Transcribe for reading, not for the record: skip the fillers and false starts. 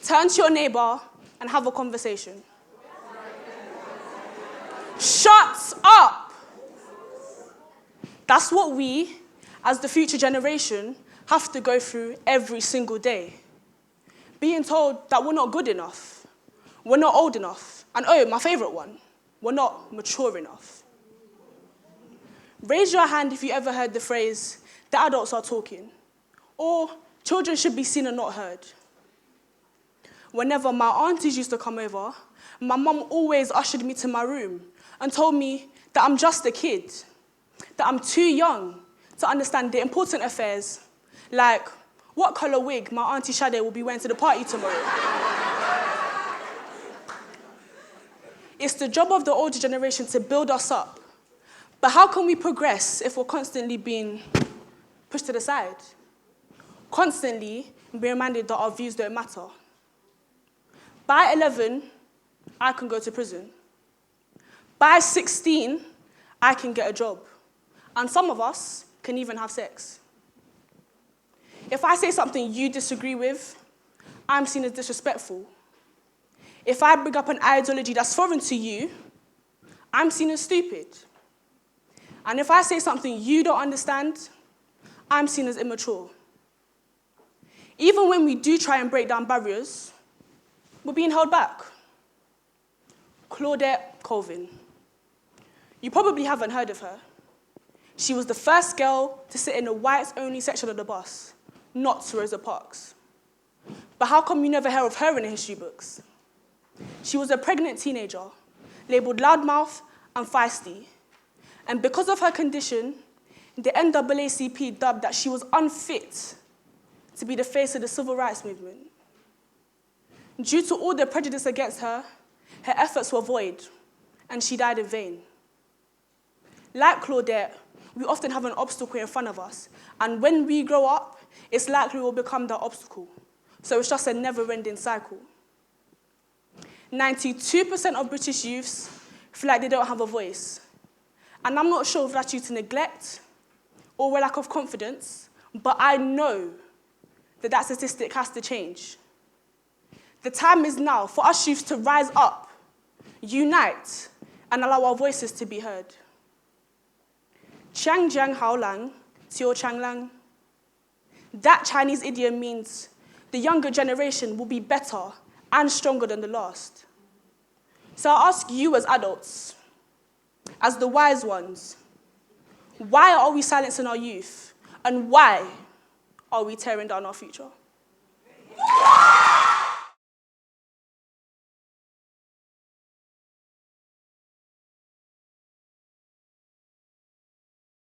Turn to your neighbor and have a conversation. Shut up! That's what we, as the future generation, have to go through every single day. Being told that we're not good enough, we're not old enough, and oh, my favorite one, we're not mature enough. Raise your hand if you ever heard the phrase, the adults are talking, or children should be seen and not heard. Whenever my aunties used to come over, my mum always ushered me to my room and told me that I'm just a kid, that I'm too young to understand the important affairs, like what colour wig my auntie Shade will be wearing to the party tomorrow. It's the job of the older generation to build us up, but how can we progress if we're constantly being pushed to the side? Constantly be reminded that our views don't matter. By 11, I can go to prison. By 16, I can get a job. And some of us can even have sex. If I say something you disagree with, I'm seen as disrespectful. If I bring up an ideology that's foreign to you, I'm seen as stupid. And if I say something you don't understand, I'm seen as immature. Even when we do try and break down barriers, we're being held back. Claudette Colvin. You probably haven't heard of her. She was the first girl to sit in the whites-only section of the bus, not Rosa Parks. But how come you never hear of her in the history books? She was a pregnant teenager, labelled loudmouth and feisty. And because of her condition, the NAACP dubbed that she was unfit to be the face of the civil rights movement. Due to all the prejudice against her, her efforts were void, and she died in vain. Like Claudette, we often have an obstacle in front of us, and when we grow up, it's likely we'll become that obstacle. So it's just a never-ending cycle. 92% of British youths feel like they don't have a voice. And I'm not sure if that's due to neglect or a lack of confidence, but I know that that statistic has to change. The time is now for us youths to rise up, unite, and allow our voices to be heard. Chiang Jiang Hao Lang, Tio Chang Lang. That Chinese idiom means the younger generation will be better and stronger than the last. So I ask you as adults, as the wise ones, why are we silencing our youth? And why are we tearing down our future?